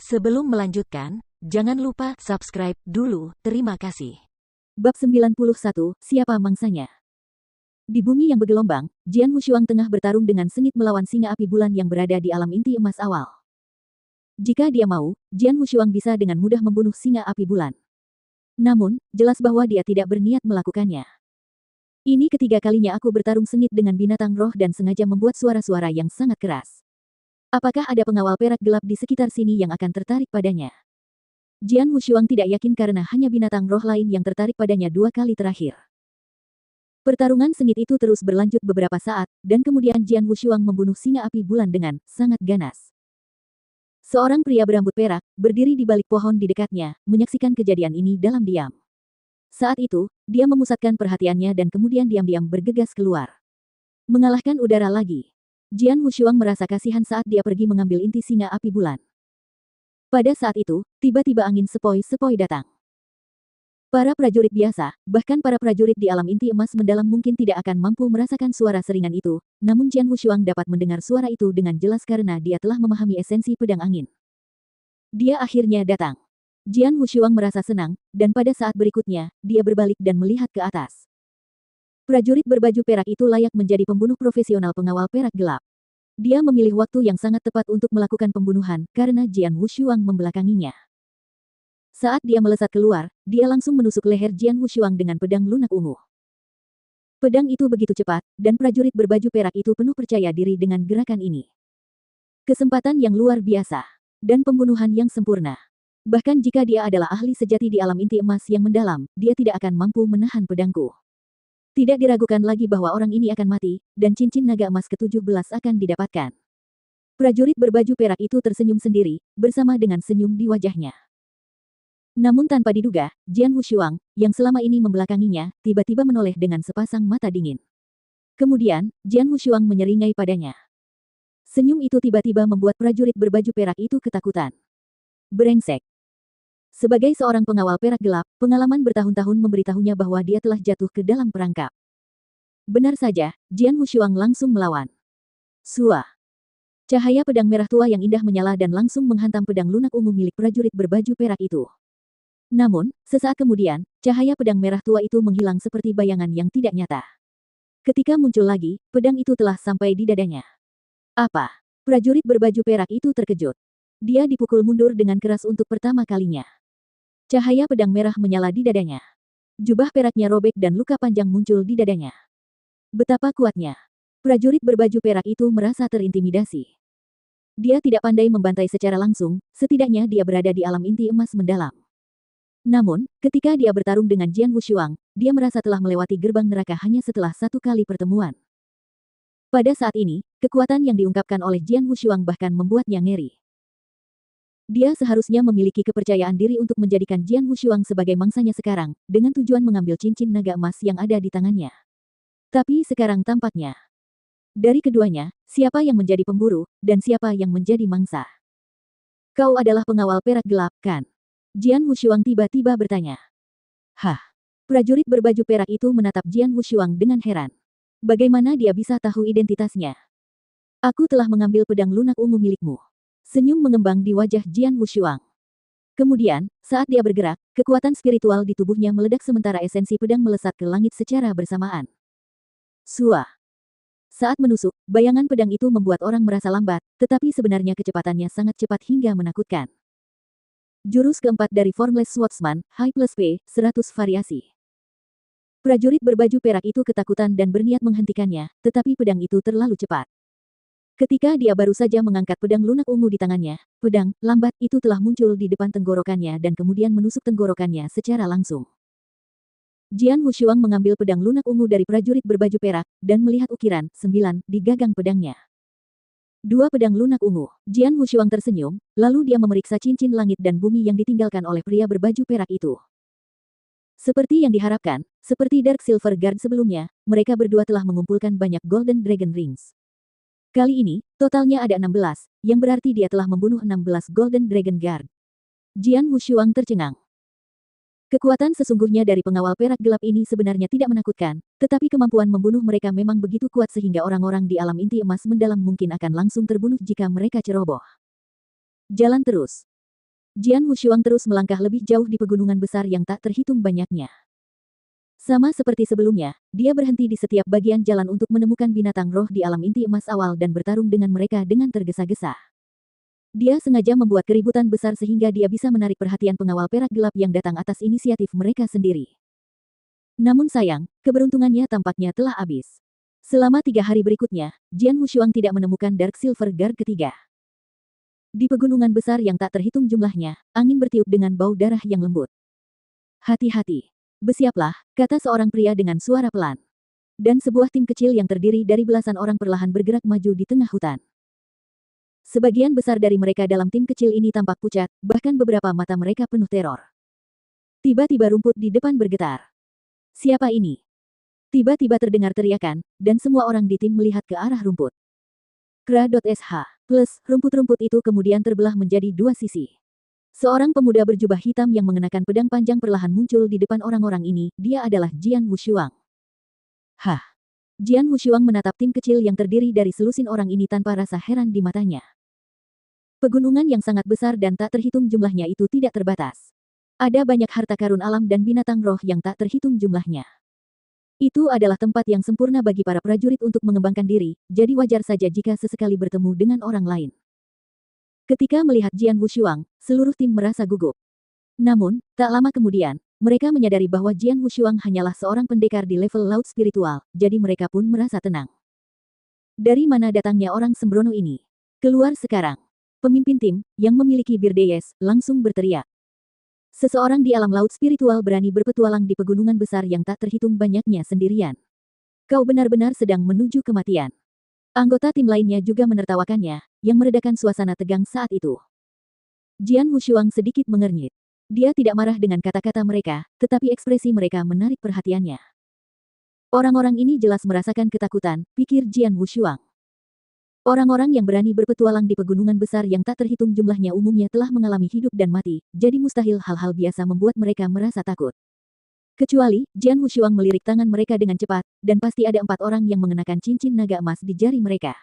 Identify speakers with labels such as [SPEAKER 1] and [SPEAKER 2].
[SPEAKER 1] Sebelum melanjutkan, jangan lupa subscribe dulu, terima kasih.
[SPEAKER 2] Bab 91, Siapa Mangsanya? Di bumi yang bergelombang, Jian Wushuang tengah bertarung dengan sengit melawan singa api bulan yang berada di alam inti emas awal. Jika dia mau, Jian Wushuang bisa dengan mudah membunuh singa api bulan. Namun, jelas bahwa dia tidak berniat melakukannya. Ini ketiga kalinya aku bertarung sengit dengan binatang roh dan sengaja membuat suara-suara yang sangat keras. Apakah ada pengawal perak gelap di sekitar sini yang akan tertarik padanya? Jian Wushuang tidak yakin karena hanya binatang roh lain yang tertarik padanya 2 kali terakhir. Pertarungan sengit itu terus berlanjut beberapa saat, dan kemudian Jian Wushuang membunuh singa api bulan dengan sangat ganas. Seorang pria berambut perak, berdiri di balik pohon di dekatnya, menyaksikan kejadian ini dalam diam. Saat itu, dia memusatkan perhatiannya dan kemudian diam-diam bergegas keluar. Mengalahkan udara lagi. Jian Wushuang merasa kasihan saat dia pergi mengambil inti singa api bulan. Pada saat itu, tiba-tiba angin sepoi-sepoi datang. Para prajurit biasa, bahkan para prajurit di alam inti emas mendalam mungkin tidak akan mampu merasakan suara seringan itu, namun Jian Wushuang dapat mendengar suara itu dengan jelas karena dia telah memahami esensi pedang angin. Dia akhirnya datang. Jian Wushuang merasa senang, dan pada saat berikutnya, dia berbalik dan melihat ke atas. Prajurit berbaju perak itu layak menjadi pembunuh profesional pengawal perak gelap. Dia memilih waktu yang sangat tepat untuk melakukan pembunuhan, karena Jian Wushuang membelakanginya. Saat dia melesat keluar, dia langsung menusuk leher Jian Wushuang dengan pedang lunak ungu. Pedang itu begitu cepat, dan prajurit berbaju perak itu penuh percaya diri dengan gerakan ini. Kesempatan yang luar biasa, dan pembunuhan yang sempurna. Bahkan jika dia adalah ahli sejati di alam inti emas yang mendalam, dia tidak akan mampu menahan pedangku. Tidak diragukan lagi bahwa orang ini akan mati, dan cincin naga emas ke-17 akan didapatkan. Prajurit berbaju perak itu tersenyum sendiri, bersama dengan senyum di wajahnya. Namun tanpa diduga, Jian Wushuang, yang selama ini membelakanginya, tiba-tiba menoleh dengan sepasang mata dingin. Kemudian, Jian Wushuang menyeringai padanya. Senyum itu tiba-tiba membuat prajurit berbaju perak itu ketakutan. Brengsek. Sebagai seorang pengawal perak gelap, pengalaman bertahun-tahun memberitahunya bahwa dia telah jatuh ke dalam perangkap. Benar saja, Jian Wushuang langsung melawan. Sua. Cahaya pedang merah tua yang indah menyala dan langsung menghantam pedang lunak ungu milik prajurit berbaju perak itu. Namun, sesaat kemudian, cahaya pedang merah tua itu menghilang seperti bayangan yang tidak nyata. Ketika muncul lagi, pedang itu telah sampai di dadanya. Apa? Prajurit berbaju perak itu terkejut. Dia dipukul mundur dengan keras untuk pertama kalinya. Cahaya pedang merah menyala di dadanya. Jubah peraknya robek dan luka panjang muncul di dadanya. Betapa kuatnya. Prajurit berbaju perak itu merasa terintimidasi. Dia tidak pandai membantai secara langsung, setidaknya dia berada di alam inti emas mendalam. Namun, ketika dia bertarung dengan Jian Wushuang, dia merasa telah melewati gerbang neraka hanya setelah 1 kali pertemuan. Pada saat ini, kekuatan yang diungkapkan oleh Jian Wushuang bahkan membuatnya ngeri. Dia seharusnya memiliki kepercayaan diri untuk menjadikan Jian Wushuang sebagai mangsanya sekarang, dengan tujuan mengambil cincin naga emas yang ada di tangannya. Tapi sekarang tampaknya, dari keduanya, siapa yang menjadi pemburu, dan siapa yang menjadi mangsa? Kau adalah pengawal perak gelap, kan? Jian Wushuang tiba-tiba bertanya. Hah? Prajurit berbaju perak itu menatap Jian Wushuang dengan heran. Bagaimana dia bisa tahu identitasnya? Aku telah mengambil pedang lunak ungu milikmu. Senyum mengembang di wajah Jian Wushuang. Kemudian, saat dia bergerak, kekuatan spiritual di tubuhnya meledak sementara esensi pedang melesat ke langit secara bersamaan. Sua. Saat menusuk, bayangan pedang itu membuat orang merasa lambat, tetapi sebenarnya kecepatannya sangat cepat hingga menakutkan. Jurus keempat dari Formless Swordsman, High plus P, 100 variasi. Prajurit berbaju perak itu ketakutan dan berniat menghentikannya, tetapi pedang itu terlalu cepat. Ketika dia baru saja mengangkat pedang lunak ungu di tangannya, pedang lambat itu telah muncul di depan tenggorokannya dan kemudian menusuk tenggorokannya secara langsung. Jian Wushuang mengambil pedang lunak ungu dari prajurit berbaju perak, dan melihat ukiran 9 di gagang pedangnya. 2 pedang lunak ungu. Jian Wushuang tersenyum, lalu dia memeriksa cincin langit dan bumi yang ditinggalkan oleh pria berbaju perak itu. Seperti yang diharapkan, seperti Dark Silver Guard sebelumnya, mereka berdua telah mengumpulkan banyak Golden Dragon Rings. Kali ini, totalnya ada 16, yang berarti dia telah membunuh 16 Golden Dragon Guard. Jian Wushuang tercengang. Kekuatan sesungguhnya dari pengawal perak gelap ini sebenarnya tidak menakutkan, tetapi kemampuan membunuh mereka memang begitu kuat sehingga orang-orang di alam inti emas mendalam mungkin akan langsung terbunuh jika mereka ceroboh. Jalan terus. Jian Wushuang terus melangkah lebih jauh di pegunungan besar yang tak terhitung banyaknya. Sama seperti sebelumnya, dia berhenti di setiap bagian jalan untuk menemukan binatang roh di alam inti emas awal dan bertarung dengan mereka dengan tergesa-gesa. Dia sengaja membuat keributan besar sehingga dia bisa menarik perhatian pengawal perak gelap yang datang atas inisiatif mereka sendiri. Namun sayang, keberuntungannya tampaknya telah habis. Selama 3 hari berikutnya, Jian Wushuang tidak menemukan Dark Silver Guard ketiga. Di pegunungan besar yang tak terhitung jumlahnya, angin bertiup dengan bau darah yang lembut. Hati-hati. Bersiaplah, kata seorang pria dengan suara pelan. Dan sebuah tim kecil yang terdiri dari belasan orang perlahan bergerak maju di tengah hutan. Sebagian besar dari mereka dalam tim kecil ini tampak pucat, bahkan beberapa mata mereka penuh teror. Tiba-tiba rumput di depan bergetar. Siapa ini? Tiba-tiba terdengar teriakan, dan semua orang di tim melihat ke arah rumput. Kra.sh. Plus, rumput-rumput itu kemudian terbelah menjadi 2 sisi. Seorang pemuda berjubah hitam yang mengenakan pedang panjang perlahan muncul di depan orang-orang ini, dia adalah Jian Wushuang. Hah? Jian Wushuang menatap tim kecil yang terdiri dari selusin orang ini tanpa rasa heran di matanya. Pegunungan yang sangat besar dan tak terhitung jumlahnya itu tidak terbatas. Ada banyak harta karun alam dan binatang roh yang tak terhitung jumlahnya. Itu adalah tempat yang sempurna bagi para prajurit untuk mengembangkan diri, jadi wajar saja jika sesekali bertemu dengan orang lain. Ketika melihat Jian Wushuang, seluruh tim merasa gugup. Namun, tak lama kemudian, mereka menyadari bahwa Jian Wushuang hanyalah seorang pendekar di level laut spiritual, jadi mereka pun merasa tenang. Dari mana datangnya orang sembrono ini? Keluar sekarang. Pemimpin tim, yang memiliki Birdeyes, langsung berteriak. Seseorang di alam laut spiritual berani berpetualang di pegunungan besar yang tak terhitung banyaknya sendirian. Kau benar-benar sedang menuju kematian. Anggota tim lainnya juga menertawakannya, yang meredakan suasana tegang saat itu. Jian Wushuang sedikit mengernyit. Dia tidak marah dengan kata-kata mereka, tetapi ekspresi mereka menarik perhatiannya. Orang-orang ini jelas merasakan ketakutan, pikir Jian Wushuang. Orang-orang yang berani berpetualang di pegunungan besar yang tak terhitung jumlahnya umumnya telah mengalami hidup dan mati, jadi mustahil hal-hal biasa membuat mereka merasa takut. Kecuali, Jian Wushuang melirik tangan mereka dengan cepat, dan pasti ada 4 orang yang mengenakan cincin naga emas di jari mereka.